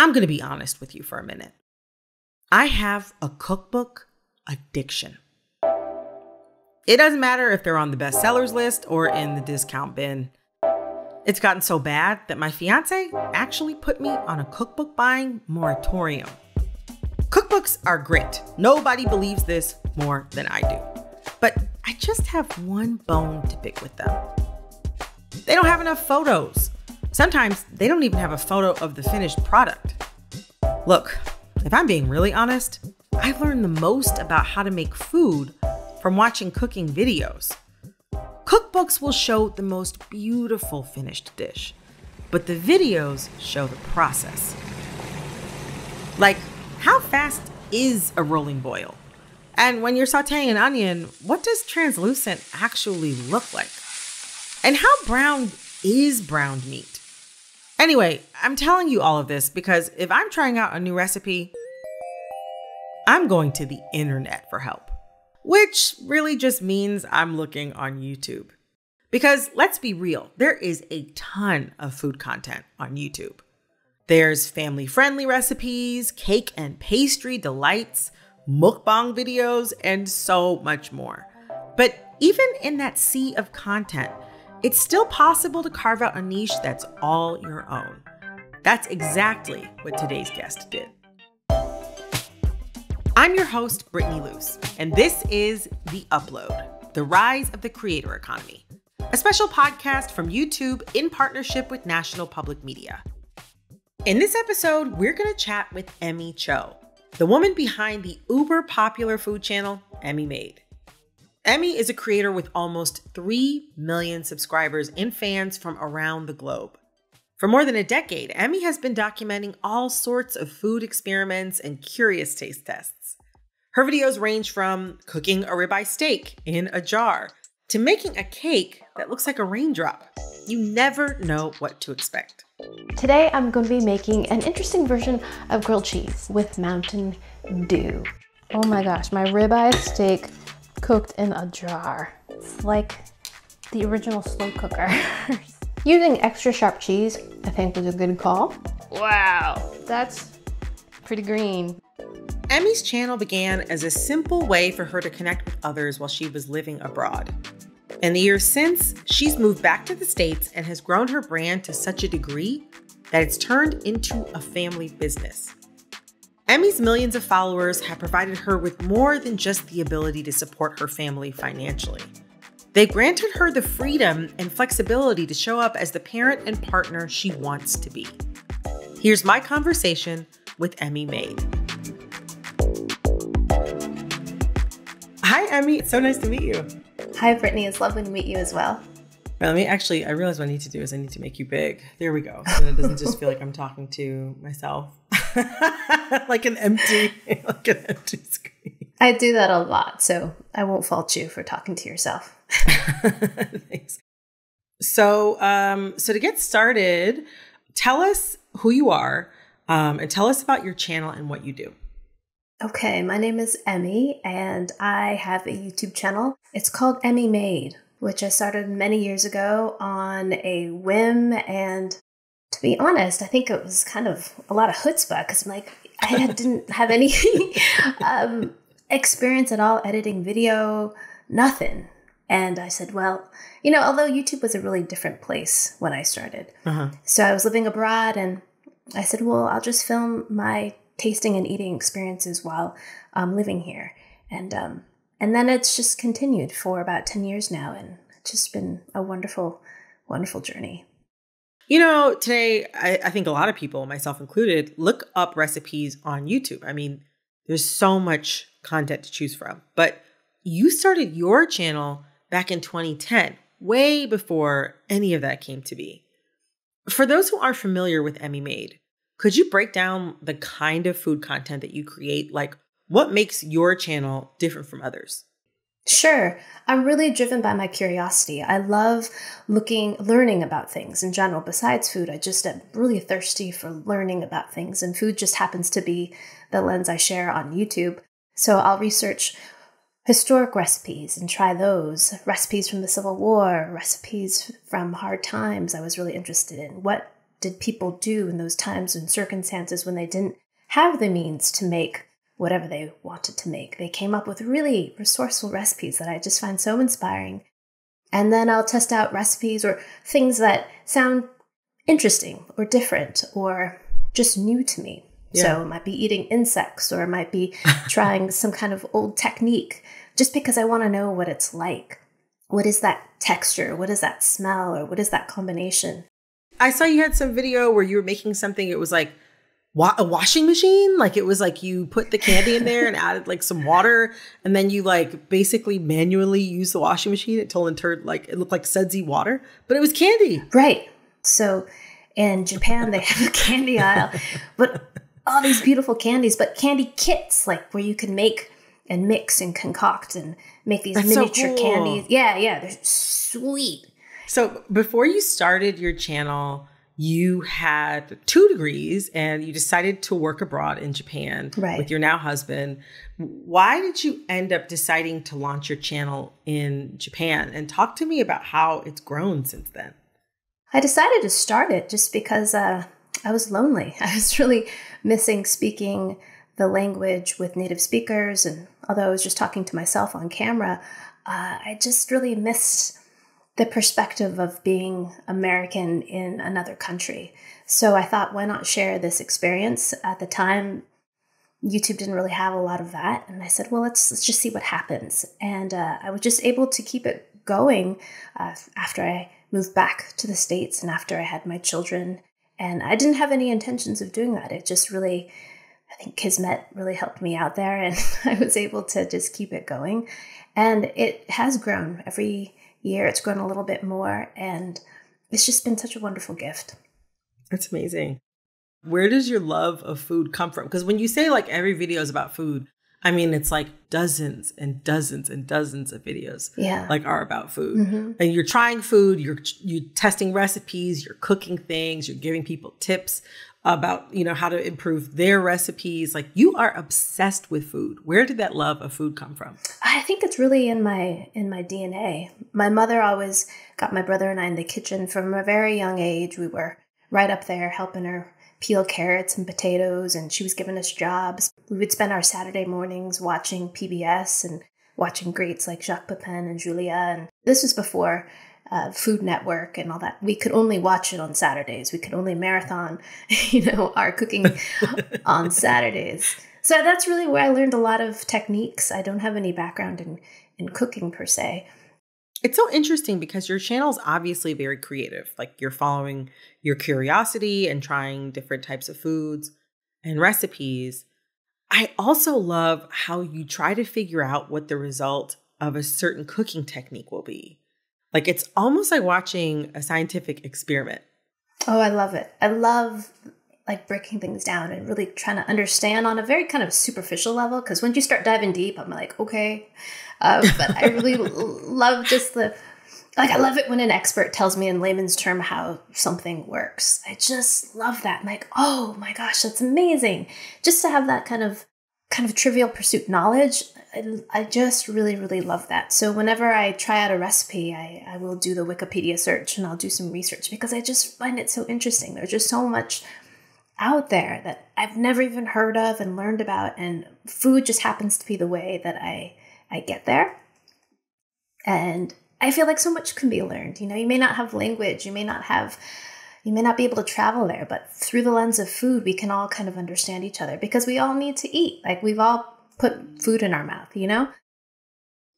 I'm going to be honest with you for a minute. I have a cookbook addiction. It doesn't matter if they're on the bestsellers list or in the discount bin. It's gotten so bad that my fiance actually put me on a cookbook buying moratorium. Cookbooks are great. Nobody believes this more than I do. But I just have one bone to pick with them. They don't have enough photos. Sometimes they don't even have a photo of the finished product. Look, if I'm being really honest, I've learned the most about how to make food from watching cooking videos. Cookbooks will show the most beautiful finished dish, but the videos show the process. Like, how fast is a rolling boil? And when you're sauteing an onion, what does translucent actually look like? And how brown is browned meat? Anyway, I'm telling you all of this because if I'm trying out a new recipe, I'm going to the internet for help. Which really just means I'm looking on YouTube. Because let's be real, there is a ton of food content on YouTube. There's family-friendly recipes, cake and pastry delights, mukbang videos, and so much more. But even in that sea of content, it's still possible to carve out a niche that's all your own. That's exactly what today's guest did. I'm your host, Brittany Luce, and this is The Upload, the rise of the creator economy, a special podcast from YouTube in partnership with National Public Media. In this episode, we're going to chat with Emmy Cho, the woman behind the uber popular food channel, Emmy Made. Emmy is a creator with almost 3 million subscribers and fans from around the globe. For more than a decade, Emmy has been documenting all sorts of food experiments and curious taste tests. Her videos range from cooking a ribeye steak in a jar to making a cake that looks like a raindrop. You never know what to expect. Today, I'm going to be making an interesting version of grilled cheese with Mountain Dew. Oh my gosh, my ribeye steak cooked in a jar. It's like the original slow cooker. Using extra sharp cheese, I think, was a good call. Wow, that's pretty green. Emmy's channel began as a simple way for her to connect with others while she was living abroad. In the years since, she's moved back to the States and has grown her brand to such a degree that it's turned into a family business. Emmy's millions of followers have provided her with more than just the ability to support her family financially. They've granted her the freedom and flexibility to show up as the parent and partner she wants to be. Here's my conversation with Emmy Made. Hi, Emmy. It's so nice to meet you. Hi, Brittany. It's lovely to meet you as well. Well, I realize what I need to do is I need to make you big. There we go. So it doesn't just feel like I'm talking to myself. like an empty screen. I do that a lot, so I won't fault you for talking to yourself. Thanks. So to get started, tell us who you are and tell us about your channel and what you do. Okay, my name is Emmy, and I have a YouTube channel. It's called Emmy Made, which I started many years ago on a whim. And to be honest, I think it was kind of a lot of chutzpah because I didn't have any experience at all editing video, nothing. And I said, well, although YouTube was a really different place when I started. So I was living abroad and I said, well, I'll just film my tasting and eating experiences while I'm living here. And then it's just continued for about 10 years now. And it's just been a wonderful, wonderful journey. Today, I think a lot of people, myself included, look up recipes on YouTube. I mean, there's so much content to choose from. But you started your channel back in 2010, way before any of that came to be. For those who aren't familiar with Emmy Made, could you break down the kind of food content that you create? Like, what makes your channel different from others? Sure. I'm really driven by my curiosity. I love learning about things in general. Besides food, I just am really thirsty for learning about things. And food just happens to be the lens I share on YouTube. So I'll research historic recipes and try those. Recipes from the Civil War, recipes from hard times I was really interested in. What did people do in those times and circumstances when they didn't have the means to make whatever they wanted to make. They came up with really resourceful recipes that I just find so inspiring. And then I'll test out recipes or things that sound interesting or different or just new to me. Yeah. So it might be eating insects, or it might be trying some kind of old technique just because I want to know what it's like. What is that texture? What is that smell? Or what is that combination? I saw you had some video where you were making something. It was like a washing machine. Like it was like you put the candy in there and added like some water. And then you like basically manually use the washing machine until it turned like, it looked like sudsy water, but it was candy. Right. So in Japan, they have a candy aisle, but all these beautiful candies, but candy kits, like where you can make and mix and concoct and make these miniature candies. Yeah, they're sweet. So before you started your channel, you had 2 degrees and you decided to work abroad in Japan with your now husband. Why did you end up deciding to launch your channel in Japan? And talk to me about how it's grown since then. I decided to start it just because I was lonely. I was really missing speaking the language with native speakers. And although I was just talking to myself on camera, I just really missed the perspective of being American in another country. So I thought, why not share this experience? At the time, YouTube didn't really have a lot of that. And I said, well, let's just see what happens. And I was just able to keep it going after I moved back to the States and after I had my children. And I didn't have any intentions of doing that. It just really, I think Kismet really helped me out there, and I was able to just keep it going. And it has grown. Every year it's grown a little bit more, and it's just been such a wonderful gift. That's amazing. Where does your love of food come from? Because when you say like every video is about food, I mean, it's like dozens and dozens and dozens of videos like are about food. Mm-hmm. And you're trying food, you're testing recipes, you're cooking things, you're giving people tips about, you know, how to improve their recipes. Like you are obsessed with food. Where did that love of food come from? I think it's really in my DNA. My mother always got my brother and I in the kitchen from a very young age. We were right up there helping her peel carrots and potatoes, and she was giving us jobs. We would spend our Saturday mornings watching PBS and watching greats like Jacques Pepin and Julia. And this was before Food Network and all that. We could only watch it on Saturdays. We could only marathon, our cooking on Saturdays. So that's really where I learned a lot of techniques. I don't have any background in cooking per se. It's so interesting because your channel is obviously very creative. Like you're following your curiosity and trying different types of foods and recipes. I also love how you try to figure out what the result of a certain cooking technique will be. Like it's almost like watching a scientific experiment. Oh, I love it. I love like breaking things down and really trying to understand on a very kind of superficial level. Because when you start diving deep, I'm like, okay. But I really love just I love it when an expert tells me in layman's term how something works. I just love that. I'm like, oh my gosh, that's amazing. Just to have that kind of trivial pursuit knowledge, I just really, really love that. So whenever I try out a recipe, I will do the Wikipedia search and I'll do some research because I just find it so interesting. There's just so much out there that I've never even heard of and learned about. And food just happens to be the way that I get there. And I feel like so much can be learned. You may not have language, you may not be able to travel there, but through the lens of food, we can all kind of understand each other because we all need to eat. Like we've all put food in our mouth,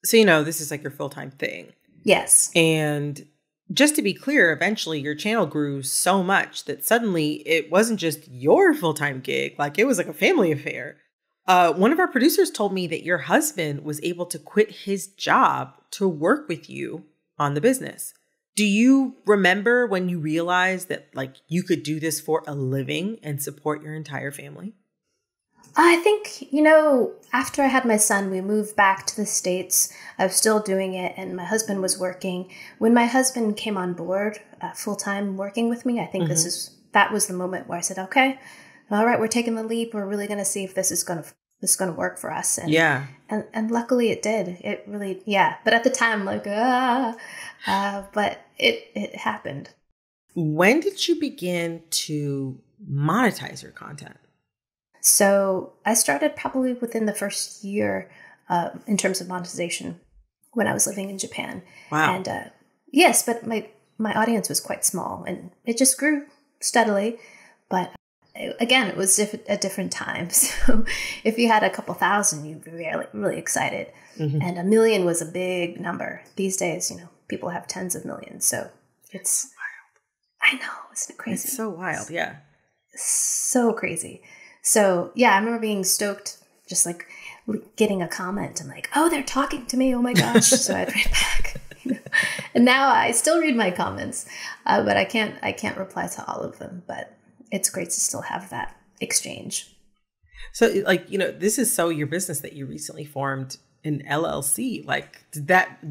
So, this is like your full-time thing. Yes. And just to be clear, eventually your channel grew so much that suddenly it wasn't just your full-time gig, like it was like a family affair. One of our producers told me that your husband was able to quit his job to work with you on the business. Do you remember when you realized that like you could do this for a living and support your entire family? I think, after I had my son, we moved back to the States. I was still doing it and my husband was working. When my husband came on board full-time working with me, I think that was the moment where I said, okay, all right, we're taking the leap. We're really going to see if this is going to work for us. And, and luckily it did. It really, But at the time, but it happened. When did you begin to monetize your content? So I started probably within the first year in terms of monetization when I was living in Japan. Wow. And yes, but my audience was quite small and it just grew steadily. But again, it was a different time. So if you had a couple thousand, you'd be really excited. Mm-hmm. And 1 million was a big number. These days, people have tens of millions. So it's wild. I know. Isn't it crazy? It's so wild. Yeah. So crazy. So yeah, I remember being stoked, just like getting a comment. I'm like, oh, they're talking to me. Oh my gosh. So I'd write back. And now I still read my comments, but I can't reply to all of them. But it's great to still have that exchange. So this is your business that you recently formed an LLC. Like,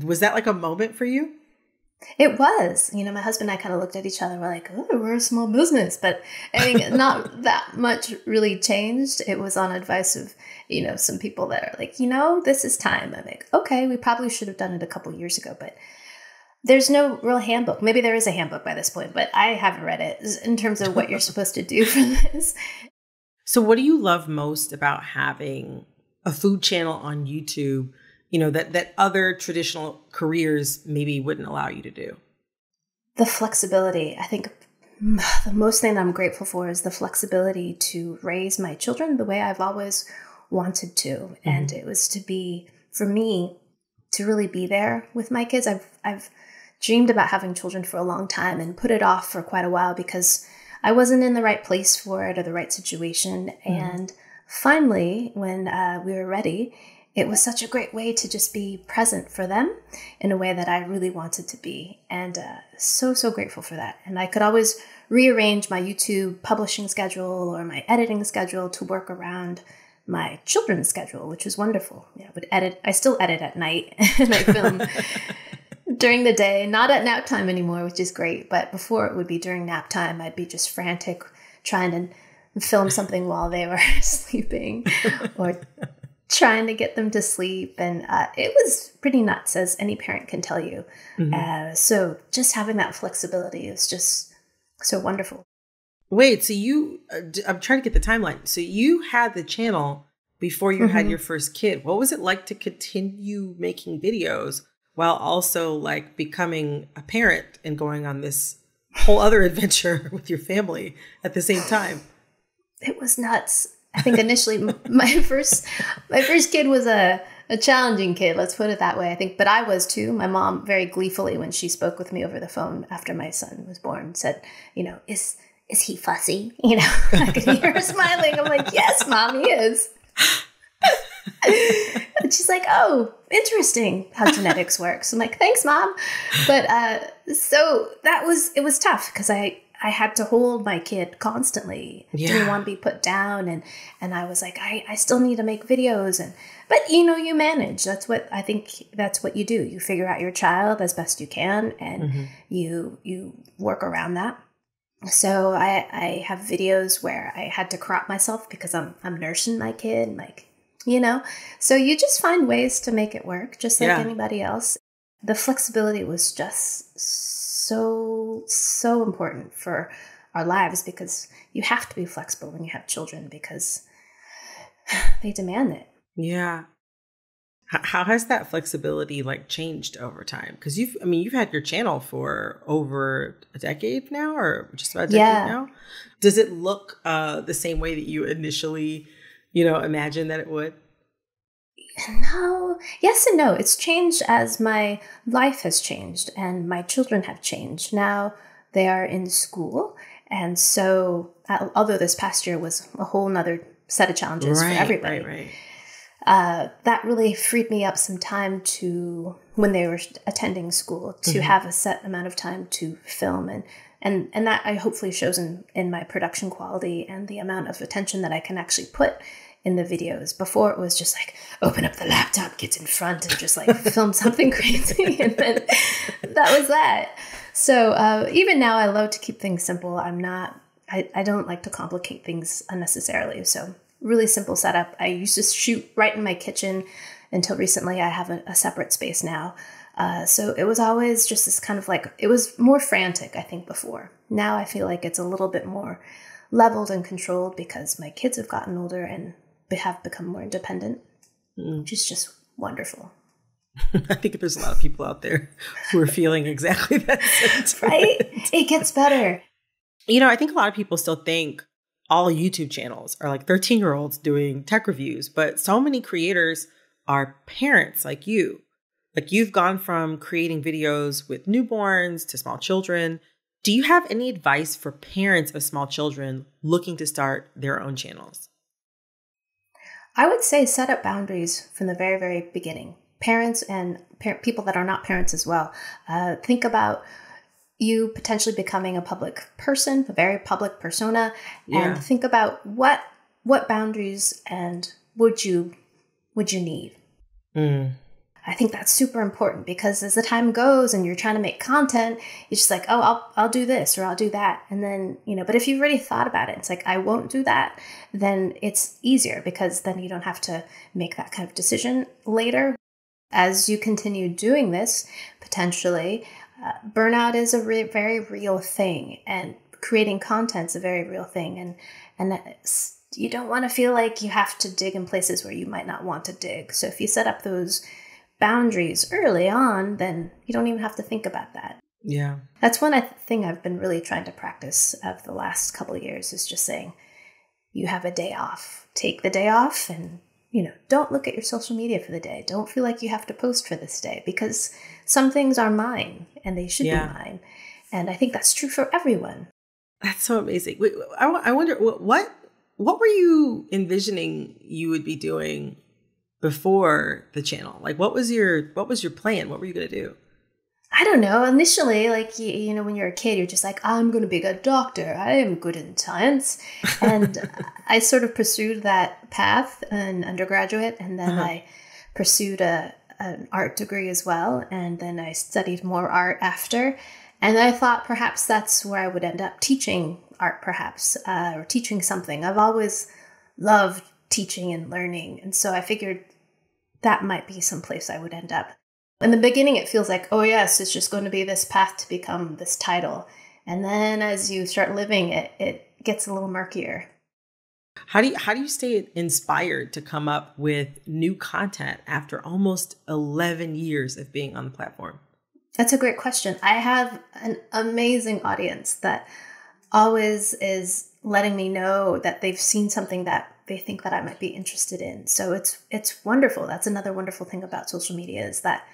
was that like a moment for you? It was. My husband and I kind of looked at each other and we're like, oh, we're a small business. But I mean, not that much really changed. It was on advice of, some people that are like, this is time. I'm like, okay, we probably should have done it a couple years ago, but there's no real handbook. Maybe there is a handbook by this point, but I haven't read it in terms of what you're supposed to do for this. So what do you love most about having a food channel on YouTube, that other traditional careers maybe wouldn't allow you to do? The flexibility. I think the most thing that I'm grateful for is the flexibility to raise my children the way I've always wanted to. Mm-hmm. And it was for me to really be there with my kids. I've dreamed about having children for a long time and put it off for quite a while because I wasn't in the right place for it or the right situation. Mm-hmm. And finally, when we were ready, it was such a great way to just be present for them in a way that I really wanted to be. And so grateful for that. And I could always rearrange my YouTube publishing schedule or my editing schedule to work around my children's schedule, which was wonderful. I still edit at night and I film during the day, not at nap time anymore, which is great. But before it would be during nap time, I'd be just frantic trying to film something while they were sleeping or trying to get them to sleep. And it was pretty nuts, as any parent can tell you. Mm-hmm. So just having that flexibility is just so wonderful. Wait, so I'm trying to get the timeline. So you had the channel before you mm-hmm. had your first kid. What was it like to continue making videos while also like becoming a parent and going on this whole other adventure with your family at the same time? It was nuts. I think initially my first kid was a challenging kid, let's put it that way, I think. But I was too. My mom very gleefully, when she spoke with me over the phone after my son was born, said, is he fussy? I could hear her smiling. I'm like, yes, Mom, he is. And she's like, oh, interesting how genetics works. I'm like, thanks, Mom. But so it was tough because I had to hold my kid constantly. Yeah. Didn't want to be put down. And I was like, I still need to make videos. But you manage. That's what you do. You figure out your child as best you can and mm-hmm. you work around that. So I have videos where I had to crop myself because I'm nursing my kid, so you just find ways to make it work, just like anybody else. The flexibility was just so important for our lives because you have to be flexible when you have children because they demand it. Yeah. How has that flexibility changed over time? Because you've had your channel for over a decade now, or just about a decade now. Does it look the same way that you initially, imagined that it would? No. Yes and no. It's changed as my life has changed and my children have changed. Now they are in school. And so, although this past year was a whole nother set of challenges for everybody. Right. That really freed me up some time to, when they were attending school, to mm-hmm. have a set amount of time to film. And that I hopefully shows in my production quality and the amount of attention that I can actually put in the videos. Before it was just open up the laptop, get in front and just film something crazy. And then that was that. So even now I love to keep things simple. I don't like to complicate things unnecessarily. So really simple setup. I used to shoot right in my kitchen until recently. I have a separate space now. So it was always just this kind of it was more frantic, I think, before. Now I feel like it's a little bit more leveled and controlled because my kids have gotten older and have become more independent, which is just wonderful. I think there's a lot of people out there who are feeling exactly that sentiment. Right? It gets better. I think a lot of people still think all YouTube channels are like 13-year-olds doing tech reviews, but so many creators are parents like you. Like you've gone from creating videos with newborns to small children. Do you have any advice for parents of small children looking to start their own channels? I would say set up boundaries from the very, very beginning. Parents and people that are not parents as well. Think about you potentially becoming a public person, a very public persona, and think about what boundaries and would you need. I think that's super important because as the time goes and you're trying to make content, it's just like, oh, I'll do this or I'll do that. And then, but if you've already thought about it, it's like, I won't do that. Then it's easier because then you don't have to make that kind of decision later. As you continue doing this, potentially, burnout is a very real thing, and creating content's a very real thing. And you don't want to feel like you have to dig in places where you might not want to dig. So if you set up those boundaries early on, then you don't even have to think about that. Yeah. That's one thing I've been really trying to practice of the last couple of years is just saying, you have a day off. Take the day off and don't look at your social media for the day. Don't feel like you have to post for this day because some things are mine and they should be mine. And I think that's true for everyone. That's so amazing. Wait, I wonder, what were you envisioning you would be doing before the channel? Like, what was your plan? What were you going to do? I don't know. Initially, like, when you're a kid, you're just like, I'm going to be a doctor. I am good in science. And I sort of pursued that path in undergraduate. And then I pursued an art degree as well. And then I studied more art after. And I thought perhaps that's where I would end up teaching art, perhaps, or teaching something. I've always loved teaching and learning. And so I figured that might be someplace I would end up. In the beginning, it feels like, oh, yes, it's just going to be this path to become this title. And then as you start living it, it gets a little murkier. How do you stay inspired to come up with new content after almost 11 years of being on the platform? That's a great question. I have an amazing audience that always is letting me know that they've seen something that they think that I might be interested in. So it's wonderful. That's another wonderful thing about social media is that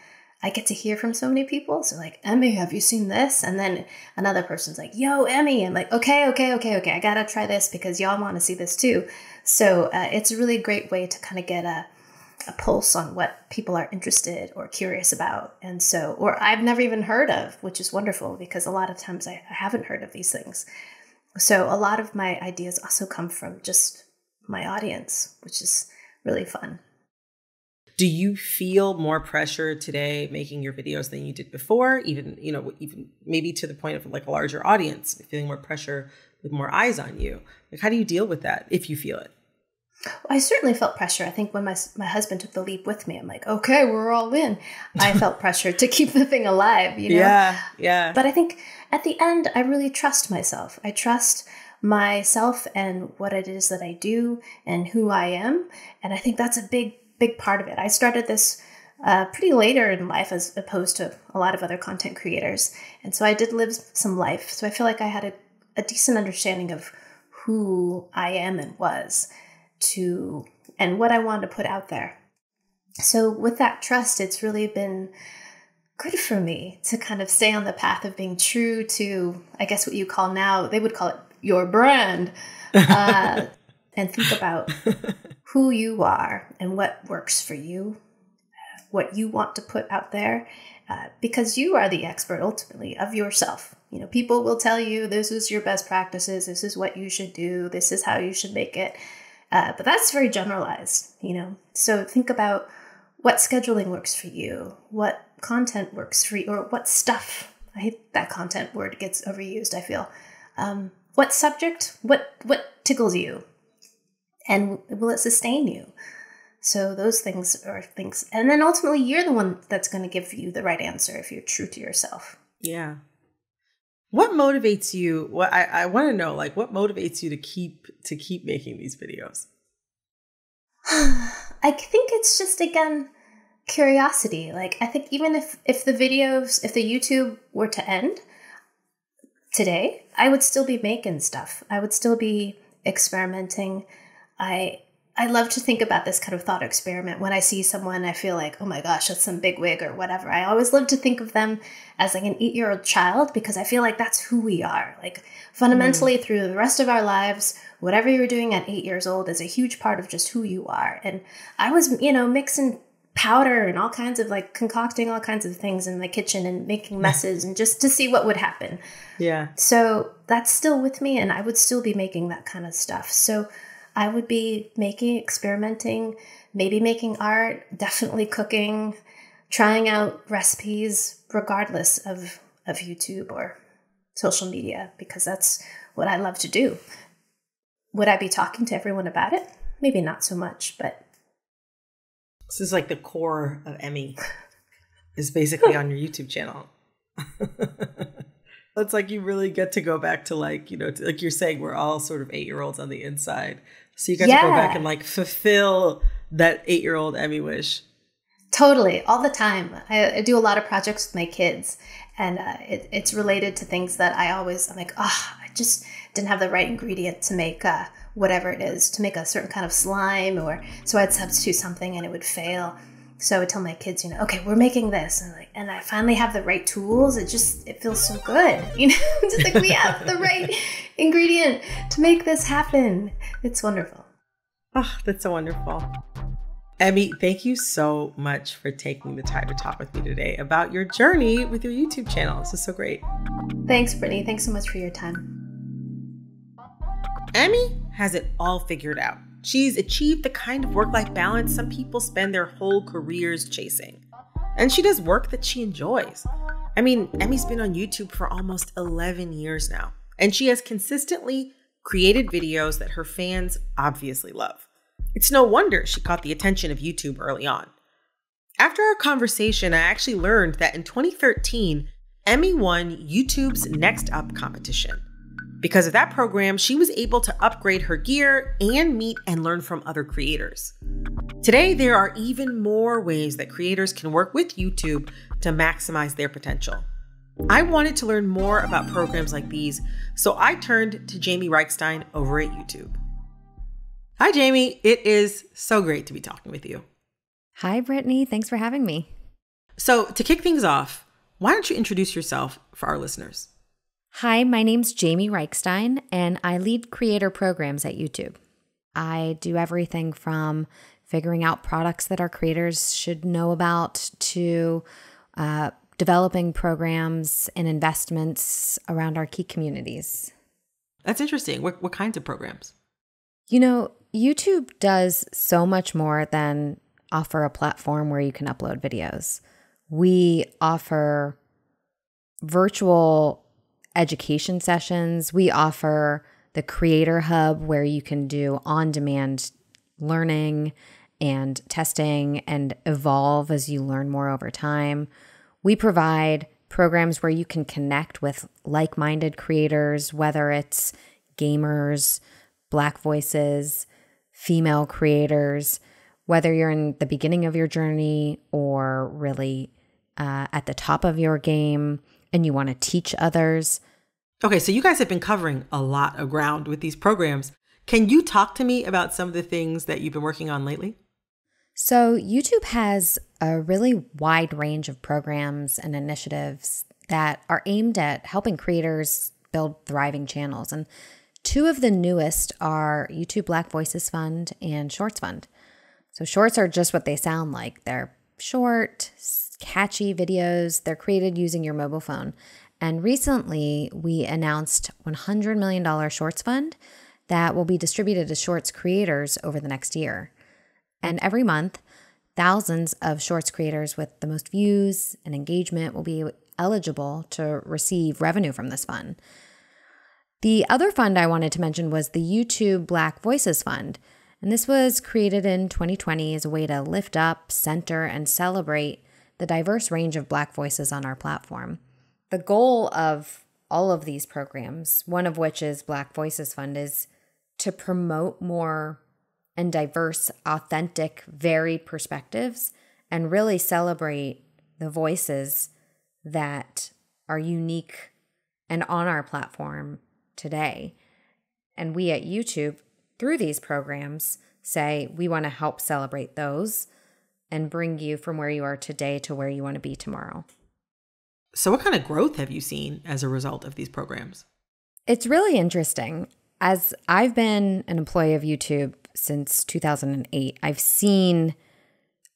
I get to hear from so many people. So like, Emmy, have you seen this? And then another person's like, yo, Emmy. I'm like, okay. I got to try this because y'all want to see this too. So it's a really great way to kind of get a pulse on what people are interested or curious about. And so, or I've never even heard of, which is wonderful because a lot of times I haven't heard of these things. So a lot of my ideas also come from just my audience, which is really fun. Do you feel more pressure today making your videos than you did before? Even maybe to the point of like a larger audience, feeling more pressure with more eyes on you. Like, how do you deal with that if you feel it? I certainly felt pressure. I think when my husband took the leap with me, I'm like, okay, we're all in. I felt pressure to keep the thing alive, Yeah. But I think at the end, I really trust myself. I trust myself and what it is that I do and who I am. And I think that's a big part of it. I started this pretty later in life as opposed to a lot of other content creators. And so I did live some life. So I feel like I had a decent understanding of who I am and was and what I wanted to put out there. So with that trust, it's really been good for me to kind of stay on the path of being true to, I guess what you call now, they would call it your brand, and think about who you are and what works for you, what you want to put out there, because you are the expert ultimately of yourself. People will tell you this is your best practices, this is what you should do, this is how you should make it. But that's very generalized, So think about what scheduling works for you, what content works for you, or what stuff. I hate that content word gets overused, I feel. What subject, what tickles you, and will it sustain you? So those things are things. And then ultimately, you're the one that's going to give you the right answer if you're true to yourself. Yeah. What motivates you? What I want to know, like, what motivates you to keep making these videos? I think it's just, again, curiosity. Like, I think even if the YouTube were to end today, I would still be making stuff. I would still be experimenting. I love to think about this kind of thought experiment. When I see someone, I feel like, oh my gosh, that's some big wig or whatever. I always love to think of them as like an 8-year-old child, because I feel like that's who we are. Like, fundamentally, through the rest of our lives, whatever you're doing at 8 years old is a huge part of just who you are. And I was, mixing powder and all kinds of, like, concocting all kinds of things in my kitchen and making messes and just to see what would happen. Yeah. So that's still with me, and I would still be making that kind of stuff. So I would be experimenting, maybe making art, definitely cooking, trying out recipes, regardless of YouTube or social media, because that's what I love to do. Would I be talking to everyone about it? Maybe not so much, but. This is like the core of Emmy is basically on your YouTube channel. It's like you really get to go back to, like, like you're saying, we're all sort of 8-year-olds on the inside. So you get to go back and, like, fulfill that 8-year-old Emmy wish. Totally. All the time. I do a lot of projects with my kids, and it's related to things that I'm like, I just didn't have the right ingredient to make whatever it is, to make a certain kind of slime, so I'd substitute something and it would fail. So I would tell my kids, okay, we're making this. And I finally have the right tools. It feels so good. Just like we have the right ingredient to make this happen. It's wonderful. Oh, that's so wonderful. Emmy, thank you so much for taking the time to talk with me today about your journey with your YouTube channel. This is so great. Thanks, Brittany. Thanks so much for your time. Emmy has it all figured out. She's achieved the kind of work-life balance some people spend their whole careers chasing. And she does work that she enjoys. I mean, Emmy's been on YouTube for almost 11 years now, and she has consistently created videos that her fans obviously love. It's no wonder she caught the attention of YouTube early on. After our conversation, I actually learned that in 2013, Emmy won YouTube's Next Up competition. Because of that program, she was able to upgrade her gear and meet and learn from other creators. Today, there are even more ways that creators can work with YouTube to maximize their potential. I wanted to learn more about programs like these, so I turned to Jamie Reichstein over at YouTube. Hi, Jamie. It is so great to be talking with you. Hi, Brittany. Thanks for having me. So to kick things off, why don't you introduce yourself for our listeners? Hi, my name's Jamie Reichstein, and I lead creator programs at YouTube. I do everything from figuring out products that our creators should know about to developing programs and investments around our key communities. That's interesting. What kinds of programs? YouTube does so much more than offer a platform where you can upload videos. We offer virtual education sessions. We offer the Creator Hub, where you can do on-demand learning and testing and evolve as you learn more over time. We provide programs where you can connect with like-minded creators, whether it's gamers, Black voices, female creators, whether you're in the beginning of your journey or really at the top of your game and you want to teach others. Okay, so you guys have been covering a lot of ground with these programs. Can you talk to me about some of the things that you've been working on lately? So YouTube has a really wide range of programs and initiatives that are aimed at helping creators build thriving channels. And two of the newest are YouTube Black Voices Fund and Shorts Fund. So shorts are just what they sound like. They're short, catchy videos. They're created using your mobile phone. And recently, we announced $100 million Shorts Fund that will be distributed to Shorts creators over the next year. And every month, thousands of Shorts creators with the most views and engagement will be eligible to receive revenue from this fund. The other fund I wanted to mention was the YouTube Black Voices Fund. And this was created in 2020 as a way to lift up, center, and celebrate the diverse range of Black voices on our platform. The goal of all of these programs, one of which is Black Voices Fund, is to promote more and diverse, authentic, varied perspectives and really celebrate the voices that are unique and on our platform today. And we at YouTube, through these programs, say we want to help celebrate those and bring you from where you are today to where you want to be tomorrow. So what kind of growth have you seen as a result of these programs? It's really interesting. As I've been an employee of YouTube since 2008, I've seen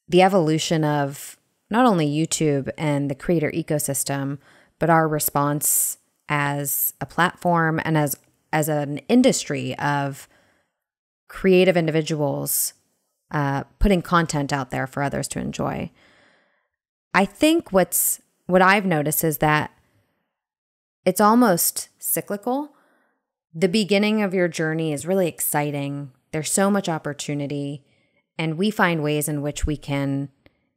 the evolution of not only YouTube and the creator ecosystem, but our response as a platform and as an industry of creative individuals putting content out there for others to enjoy. I think what I've noticed is that it's almost cyclical. The beginning of your journey is really exciting. There's so much opportunity, and we find ways in which we can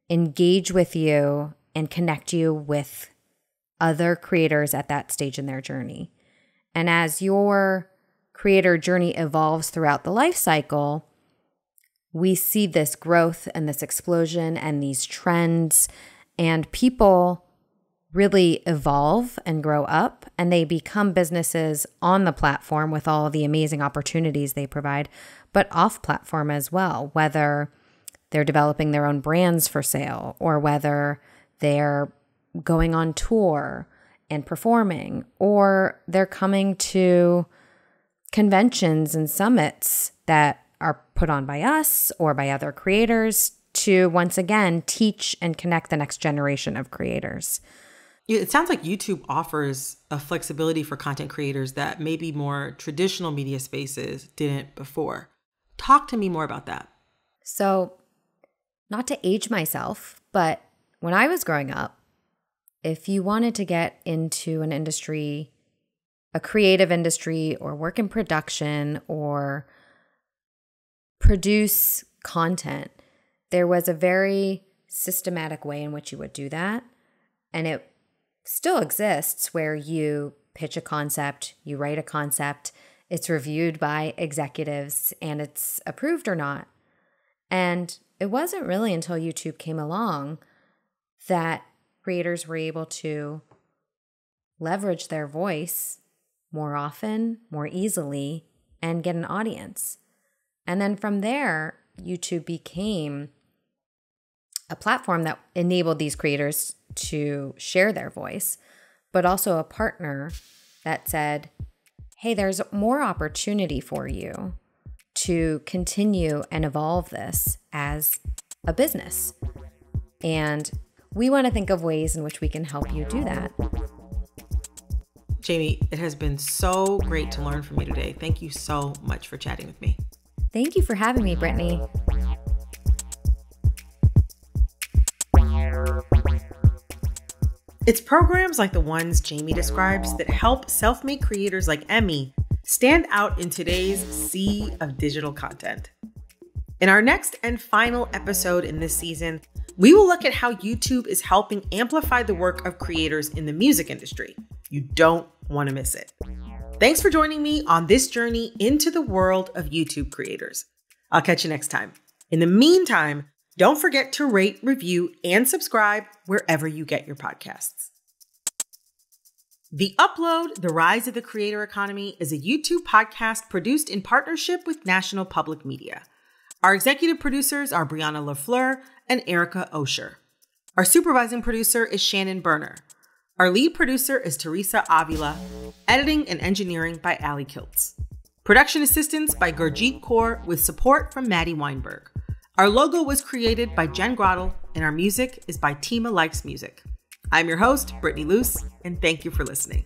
engage with you and connect you with other creators at that stage in their journey. And as your creator journey evolves throughout the life cycle, we see this growth and this explosion and these trends, and people really evolve and grow up, and they become businesses on the platform with all the amazing opportunities they provide, but off platform as well, whether they're developing their own brands for sale or whether they're going on tour and performing, or they're coming to conventions and summits that are put on by us or by other creators to once again teach and connect the next generation of creators. It sounds like YouTube offers a flexibility for content creators that maybe more traditional media spaces didn't before. Talk to me more about that. So, not to age myself, but when I was growing up, if you wanted to get into an industry, a creative industry, or work in production or produce content, there was a very systematic way in which you would do that. And it still exists, where you pitch a concept, you write a concept, it's reviewed by executives, and it's approved or not. And it wasn't really until YouTube came along that creators were able to leverage their voice more often, more easily, and get an audience. And then from there, YouTube became a platform that enabled these creators to share their voice, but also a partner that said, hey, there's more opportunity for you to continue and evolve this as a business. And we want to think of ways in which we can help you do that. Jamie, it has been so great to learn from you today. Thank you so much for chatting with me. Thank you for having me, Brittany. It's programs like the ones Jamie describes that help self-made creators like Emmy stand out in today's sea of digital content. In our next and final episode in this season, we will look at how YouTube is helping amplify the work of creators in the music industry. You don't want to miss it. Thanks for joining me on this journey into the world of YouTube creators. I'll catch you next time. In the meantime, don't forget to rate, review, and subscribe wherever you get your podcasts. The Upload, The Rise of the Creator Economy is a YouTube podcast produced in partnership with National Public Media. Our executive producers are Brianna LaFleur and Erica Osher. Our supervising producer is Shannon Berner. Our lead producer is Teresa Avila. Editing and engineering by Allie Kiltz. Production assistance by Gurjeet Kaur with support from Maddie Weinberg. Our logo was created by Jen Grottle, and our music is by Tima Likes Music. I'm your host, Brittany Luce, and thank you for listening.